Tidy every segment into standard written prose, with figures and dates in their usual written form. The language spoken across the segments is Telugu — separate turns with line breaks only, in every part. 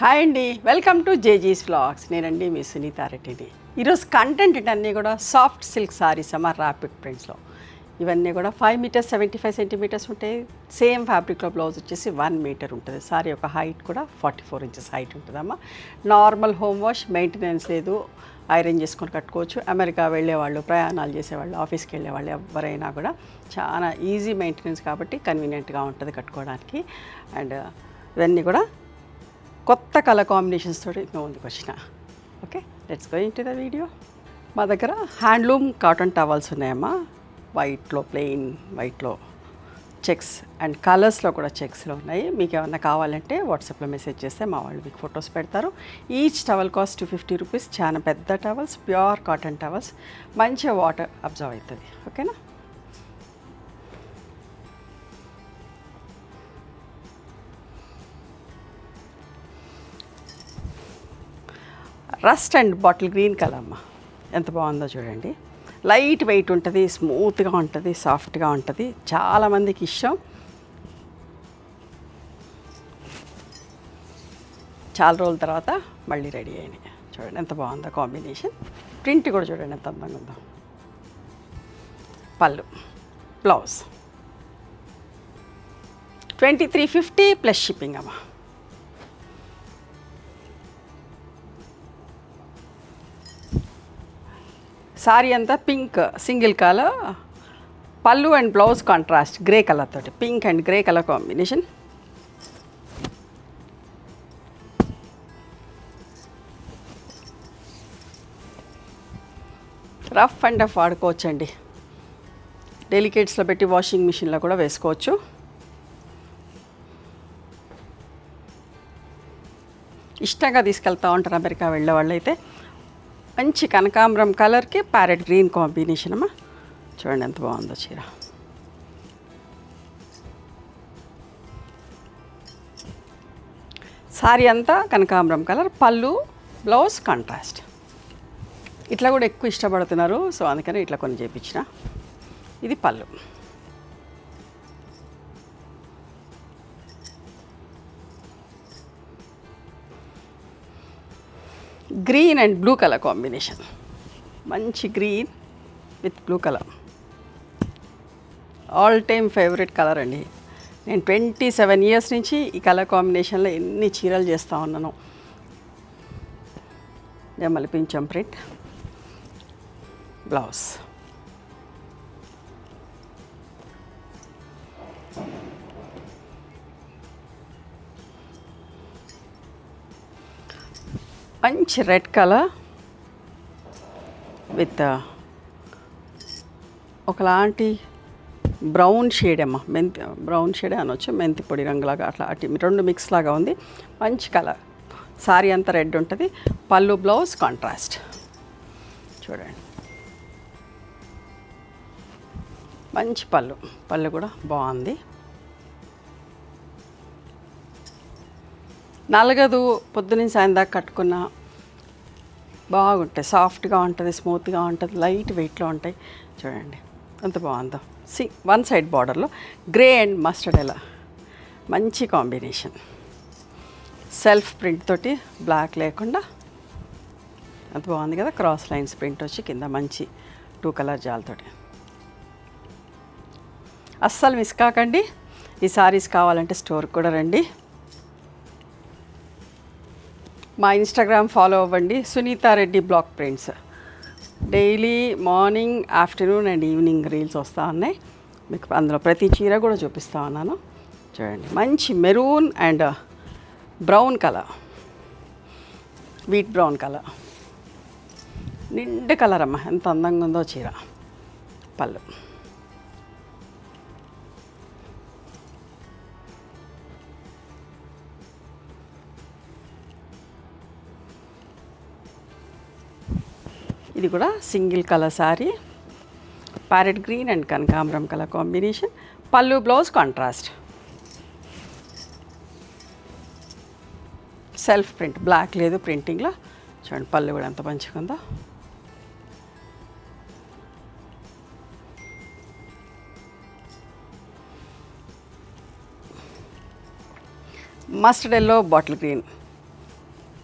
హాయ్ అండి, వెల్కమ్ టు జేజీస్ వ్లాగ్స్. నేనండి మీ సునీత రెడ్డిని. ఈరోజు కంటెంట్ ఇవన్నీ కూడా సాఫ్ట్ సిల్క్ సారీస్ అమ్మ, ర్యాపిడ్ ప్రింట్స్లో. ఇవన్నీ కూడా 5 మీటర్స్ 75 సెంటీమీటర్స్ ఉంటాయి. సేమ్ ఫ్యాబ్రిక్లో బ్లౌజ్ వచ్చేసి 1 మీటర్ ఉంటుంది. సారీ యొక్క హైట్ కూడా 44 ఇంచెస్ హైట్ ఉంటుందమ్మా. నార్మల్ హోమ్ వాష్, మెయింటెనెన్స్ లేదు, ఐరన్ చేసుకొని కట్టుకోవచ్చు. అమెరికా వెళ్ళేవాళ్ళు, ప్రయాణాలు చేసేవాళ్ళు, ఆఫీస్కి వెళ్ళేవాళ్ళు ఎవరైనా కూడా చాలా ఈజీ మెయింటెనెన్స్ కాబట్టి కన్వీనియంట్గా ఉంటుంది కట్టుకోవడానికి. అండ్ ఇవన్నీ కూడా కొత్త కలర్ కాంబినేషన్స్ తోటి మేము ముందుకు వచ్చిన. Okay, let's go into the video. మా దగ్గర హ్యాండ్లూమ్ కాటన్ టవల్స్ ఉన్నాయమ్మా. వైట్లో, ప్లెయిన్ వైట్లో చెక్స్ అండ్ కలర్స్లో కూడా చెక్స్లో ఉన్నాయి. మీకు ఏమన్నా కావాలంటే వాట్సాప్లో మెసేజ్ చేస్తే మా వాళ్ళు మీకు ఫొటోస్ పెడతారు. Each towel cost 250 rupees. చాలా పెద్ద టవల్స్, ప్యూర్ కాటన్ టవల్స్, మంచిగా వాటర్ అబ్జర్వ్ అవుతుంది. ఓకేనా. Rust and bottle green colour అమ్మ, ఎంత బాగుందో చూడండి. లైట్ వెయిట్ ఉంటుంది, స్మూత్గా ఉంటుంది, సాఫ్ట్గా ఉంటుంది. చాలామందికి ఇష్టం. చాలా రోజుల తర్వాత మళ్ళీ రెడీ అయినాయి. చూడండి ఎంత బాగుందో కాంబినేషన్. ప్రింట్ కూడా చూడండి ఎంత అందంగా ఉందో. పళ్ళు, బ్లౌజ్ 2350 ప్లస్ షిప్పింగ్ అమ్మ. సారీ అంతా pink single colour, pallu and blouse contrast grey colour తోటి, pink and grey colour combination. Rough and tough వాడుకోవచ్చండి. డెలికేట్స్లో పెట్టి వాషింగ్ మిషన్లో కూడా వేసుకోవచ్చు. ఇష్టంగా తీసుకెళ్తూ ఉంటారు అమెరికా వెళ్ళే వాళ్ళు అయితే. మంచి కనకాంబరం కలర్కి ప్యారెట్ గ్రీన్ కాంబినేషన్ అమ్మా. చూడండి ఎంత బాగుందో చీర. సారీ అంతా కనకాంబరం కలర్, పళ్ళు బ్లౌజ్ కాంట్రాస్ట్. ఇట్లా కూడా ఎక్కువ ఇష్టపడుతున్నారు, సో అందుకని ఇట్లా కొన్ని చేయించిన. ఇది pallu. Green and blue colour combination. మంచి green with blue colour, all time favourite colour అండి. నేను 27 ఇయర్స్ నుంచి ఈ కలర్ కాంబినేషన్లో ఎన్ని చీరలు చేస్తూ ఉన్నాను. మళ్ళీ పించం ప్రింట్, బ్లౌజ్. మంచి రెడ్ కలర్ విత్ ఒకలాంటి బ్రౌన్ షేడ్ అమ్మ, మెంతి బ్రౌన్ షేడే అనొచ్చు, మెంతి పొడి రంగులాగా అట్లా అటు రెండు మిక్స్ లాగా ఉంది. మంచి కలర్. సారీ అంతా రెడ్ ఉంటుంది, పళ్ళు బ్లౌజ్ కాంట్రాస్ట్. చూడండి మంచి పళ్ళు, పళ్ళు కూడా బాగుంది. నలగదు, పొద్దున్న సాయం దాకా కట్టుకున్న బాగుంటాయి. సాఫ్ట్గా ఉంటుంది, స్మూత్గా ఉంటుంది, లైట్ వెయిట్లో ఉంటాయి. చూడండి ఎంత బాగుందో. వన్ సైడ్ బార్డర్లో గ్రే అండ్ మస్టర్డ్ ఎలా మంచి కాంబినేషన్. సెల్ఫ్ ప్రింట్ తోటి బ్లాక్ లేకుండా ఎంత బాగుంది కదా. క్రాస్ లైన్స్ ప్రింట్ వచ్చి కింద మంచి 2 కలర్ జాలతోటి. అస్సలు మిస్ కాకండి. ఈ సారీస్ కావాలంటే స్టోర్కి కూడా రండి. మా ఇన్స్టాగ్రామ్ ఫాలో అవ్వండి, Sunitha Reddy block prints. Daily morning, afternoon and evening reels వస్తూ ఉన్నాయి. మీకు అందులో ప్రతి చీర కూడా చూపిస్తూ ఉన్నాను. చూడండి మంచి maroon and brown colour, wheat brown colour, నిండు కలర్ అమ్మ, ఎంత అందంగా ఉందో చీర. పళ్ళు, ఇది కూడా single colour sari, parrot green and కనకాంబరం colour combination. Pallu blouse contrast. Self print, block లేదు ప్రింటింగ్లో. చూడండి పళ్ళు కూడా ఎంత మంచిగా ఉందో. Mustard yellow, bottle green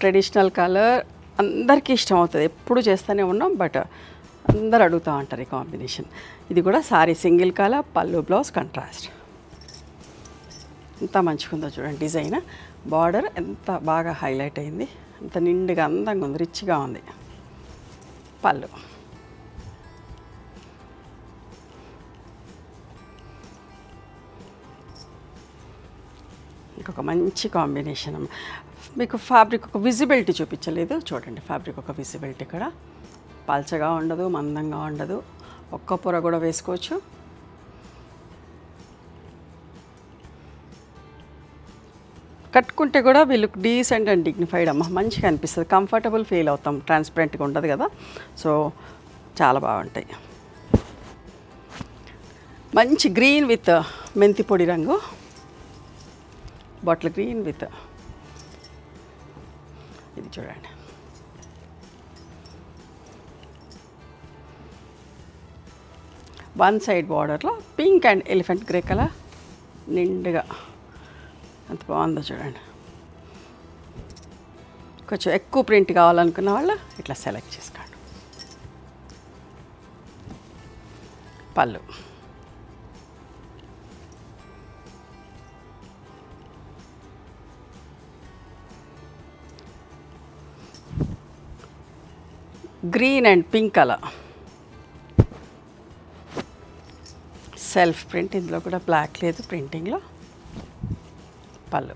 traditional colour అందరికీ ఇష్టం అవుతుంది, ఎప్పుడు చేస్తూనే ఉన్నాం, బట్ అందరు అడుగుతూ ఉంటారు ఈ కాంబినేషన్. ఇది కూడా సారీ సింగిల్ కలర్, పళ్ళు బ్లౌజ్ కాంట్రాస్ట్. ఎంత మంచిగా చూడండి డిజైన్, బార్డర్ ఎంత బాగా హైలైట్ అయింది, ఎంత నిండుగా అందంగా ఉంది, రిచ్గా ఉంది. పళ్ళు ఇంకొక మంచి కాంబినేషన్. మీకు ఫ్యాబ్రిక్ ఒక విజిబిలిటీ చూపించలేదు చూడండి, ఫ్యాబ్రిక్ ఒక విజిబిలిటీ ఇక్కడ పల్చగా ఉండదు, మందంగా ఉండదు, ఒక్క పొర కూడా వేసుకోవచ్చు. కట్టుకుంటే కూడా వీళ్ళకి డీసెంట్ అండ్ డిగ్నిఫైడ్ అమ్మ, మంచిగా అనిపిస్తుంది, కంఫర్టబుల్ ఫీల్ అవుతాం, ట్రాన్స్పరెంట్గా ఉండదు కదా, సో చాలా బాగుంటాయి. మంచి గ్రీన్ విత్ మెంతి పొడి రంగు, బాటిల్ గ్రీన్ విత్ ఇది చూడండి. వన్ సైడ్ బార్డర్లో pink and elephant grey colour నిండుగా ఎంత బాగుందో చూడండి. కొంచెం ఎక్కువ ప్రింట్ కావాలనుకున్న వాళ్ళు ఇట్లా సెలెక్ట్ చేసుకోండి. పళ్ళు green and pink colour self print, ఇందులో కూడా బ్లాక్ లేదు ప్రింటింగ్లో. పళ్ళు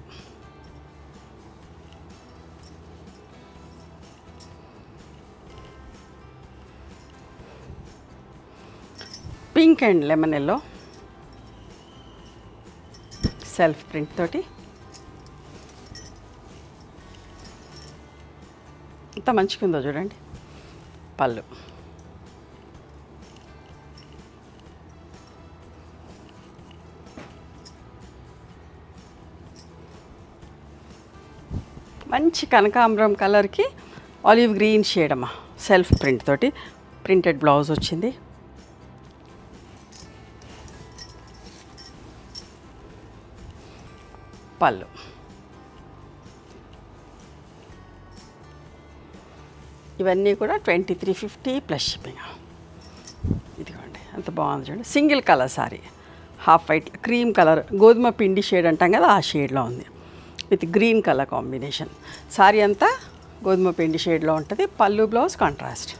pink and lemon yellow self print తోటి ఎంత మంచిగా ఉందో చూడండి. పళ్ళు మంచి కనకాంబరం కలర్కి ఆలివ్ గ్రీన్ షేడ్ అమ్మ, సెల్ఫ్ ప్రింట్ తోటి ప్రింటెడ్ బ్లౌజ్ వచ్చింది. పళ్ళు ఇవన్నీ కూడా 2350 ప్లస్ షిప్పింగ్. ఇదిగోండి ఎంత బాగుంది చూడండి, single colour sorry, half white cream colour, గోధుమ పిండి షేడ్ అంటాం కదా ఆ షేడ్లో ఉంది, with green colour combination. Sorry అంతా గోధుమ పిండి షేడ్లో ఉంటుంది, పళ్ళు బ్లౌజ్ కాంట్రాస్ట్.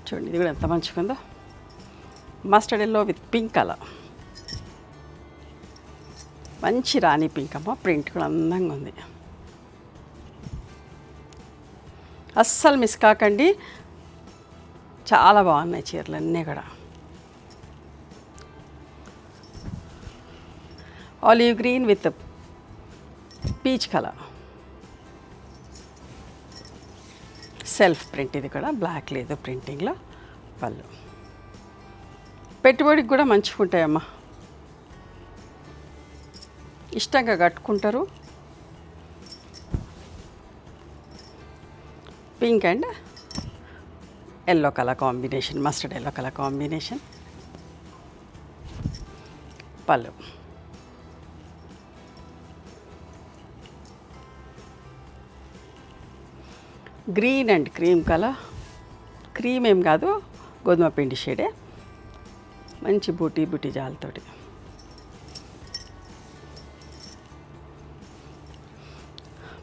చూడండి ఇది కూడా ఎంత మంచిగా ఉందో, mustard yellow with pink colour, మంచి రాణి పింక్ అమ్మ, ప్రింట్ కూడా అందంగా ఉంది. అస్సలు మిస్ కాకండి, చాలా బాగున్నాయి చీరలు అన్నీ కూడా. Olive green with peach colour self print, ఇది కూడా బ్లాక్ లేదు ప్రింటింగ్లో. పళ్ళు పెట్టుబడికి కూడా మంచిగా ఉంటాయమ్మా, ఇష్టంగా కట్టుకుంటారు. Pink and yellow colour combination, mustard yellow colour combination. Pallu green and cream colour, cream ఏం కాదు గోధుమ పిండి షేడే, మంచి బూటీ బూటీ జాలతోటి.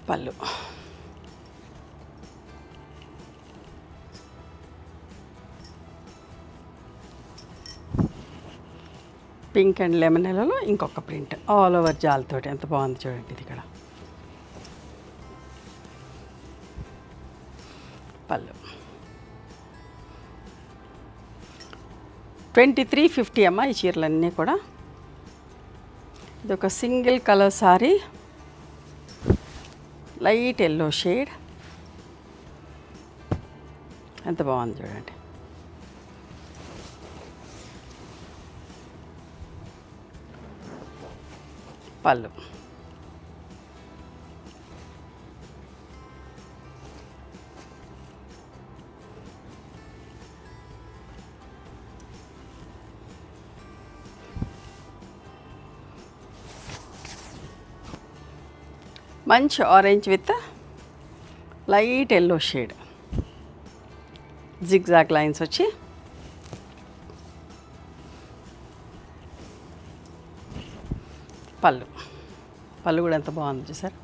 పళ్ళు పింక్ అండ్ లెమన్ ఎల్లోలో ఇంకొక ప్రింట్ ఆల్ ఓవర్ జాలతోటి ఎంత బాగుంది చూడండి. ఇది ఇక్కడ పళ్ళు 2350 అమ్మ ఈ చీరలన్నీ కూడా. ఇది ఒక single colour sari, light yellow shade, ఎంత బాగుంది చూడండి. పళ్ళు మంచి orange with light yellow shade, zigzag lines వచ్చి పళ్ళు కూడా ఎంత బాగుంది చూసారు.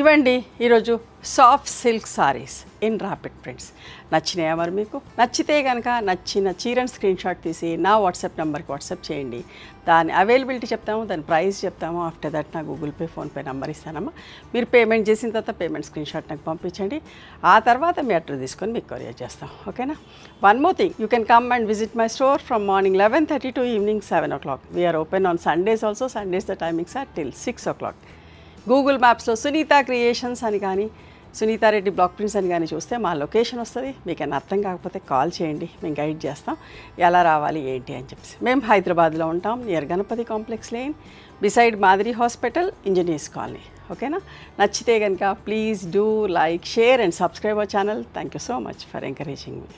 ఇవండి ఈరోజు soft silk saris in rapid prints. నచ్చినాయా మరి మీకు? నచ్చితే కనుక నచ్చిన చీరని స్క్రీన్ షాట్ తీసి నా వాట్సాప్ నెంబర్కి వాట్సాప్ చేయండి. దాని అవైలబిలిటీ చెప్తాము, దాని ప్రైస్ చెప్తాము. ఆఫ్టర్ దట్ నా గూగుల్ పే, ఫోన్పే నెంబర్ ఇస్తానమ్మా. మీరు పేమెంట్ చేసిన తర్వాత పేమెంట్ స్క్రీన్ షాట్ నాకు పంపించండి. ఆ తర్వాత మీ అడ్రస్ తీసుకొని మీకు కొరియర్ చేస్తాం. ఓకేనా? One more thing, you can come and visit my store from morning 11:30 to evening 7 o'clock. We are open on Sundays also. Sundays the timings are till 6 o'clock. Google మ్యాప్స్లో సునీత క్రియేషన్స్ అని కానీ సునీతారెడ్డి బ్లాక్ ప్రింట్స్ అని కానీ చూస్తే మా లొకేషన్ వస్తుంది. మీకు ఏమైనా అర్థం కాకపోతే కాల్ చేయండి, మేము గైడ్ చేస్తాం ఎలా రావాలి ఏంటి అని చెప్పేసి. మేము హైదరాబాద్లో ఉంటాం, near Ganapathi complex lane, beside మాదిరి హాస్పిటల్, ఇంజనీర్స్ కాలనీ. ఓకేనా? నచ్చితే కనుక please do like, share and subscribe our channel. Thank you so much for encouraging me.